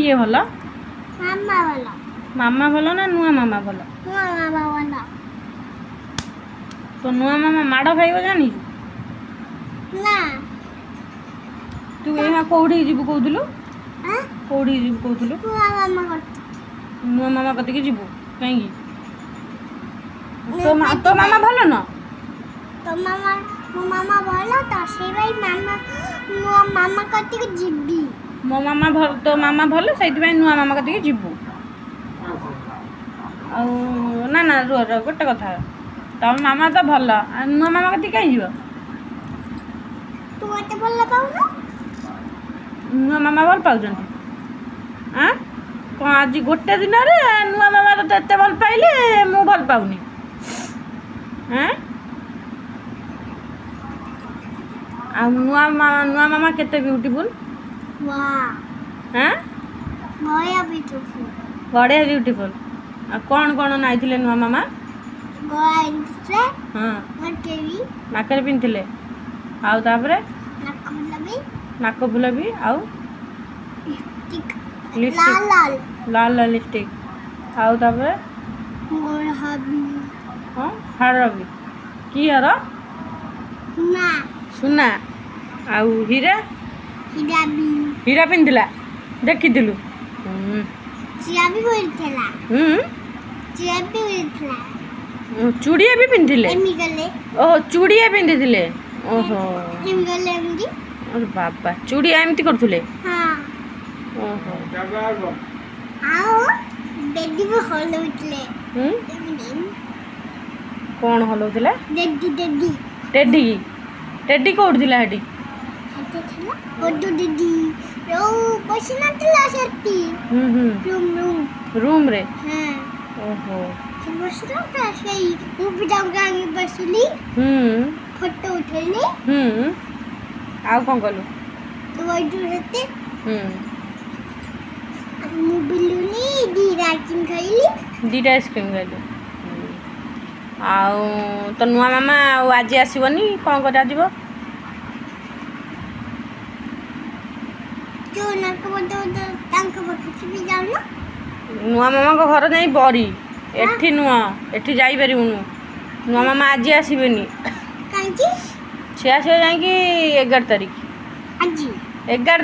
किए भल मामा वाला मामा भल ना नुआ मामा भल मामा वाला तो नुआ मामा माड़ खाइब जानी ना तू यहाँ कौड़ी जीव कहलु हां कौड़ी जीव कहलु मामा को नुआ मामा कतिक जीव कहीं तो मामा भल न तो मामा मो मामा वाला तो से भाई मामा नुआ मामा कति को जिब्बी मो मामा भल तो मामा भल से नुआ मामा कतिक जीवु ना ना रुह रुह गोटे कथा तम मामा तो भल नुआ मामा कति कहीं जीव तू मते बोल पाऊ ना नुआ मामा भल पाउछ हाँ कौन आज गोटे दिन नुआ मामा तो एत भल पाइले मु भल पाऊनी हाँ आ नुआ मामा केते ब्यूटीफुल वाह हाँ मोया ब्यूटीफुल बड़े ब्यूटीफुल आ कौन कौन नाइथिले नुआ मामा गोइंसे हाँ मटेवी नाकरे पिंथिले आउ तापरे नाक फुल भी आउ लाल लाल लाल लाल लिपस्टिक आउ तापरे गोर हबी हाँ हार भी की हार ना सुना आउ हीरा हिडाबी हीरा पिंधिला देखिथिलु चिया भी बोलथला चिया भी बोलथला चूड़िया भी पिंधिले एमी गले ओहो चूड़िया पिंधिथिले ओहो एमी गले एमदी अरे बाबा चूड़िया एमती करथुले हां ओहो आओ डेडी भी हलउतले कौन हलउतले डेडी डेडी टेडी टेडी कोउठिला हेडी हते थला ओडू डेडी रो बसना थला सत्ती रूम रूम रे हां ओहो बसना था सही वो बिटाऊंगा आगे बसली फोटो उठेली आउ कौन कलु तो ओडू रहते मु बिलुनी दीरा आइसक्रीम खाइली दीटा आइसक्रीम खाइलु आउ तो नुआ मामा आज आसबनी कौन कर जो नाक बतो तांक बतो भी जाऊ ना नुआ मामा को घर जाई बरी एठी नुआ एठी जाई परिबुनु नुआ मामा आज आसबेनी कांची से आसबे जाई कि 11 तारीख आज 11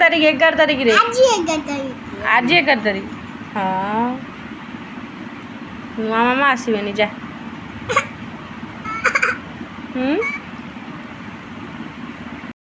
तारीख रे आज 11 तारीख आज 11 तारीख हाँ नुआ मामा आसबेनी जा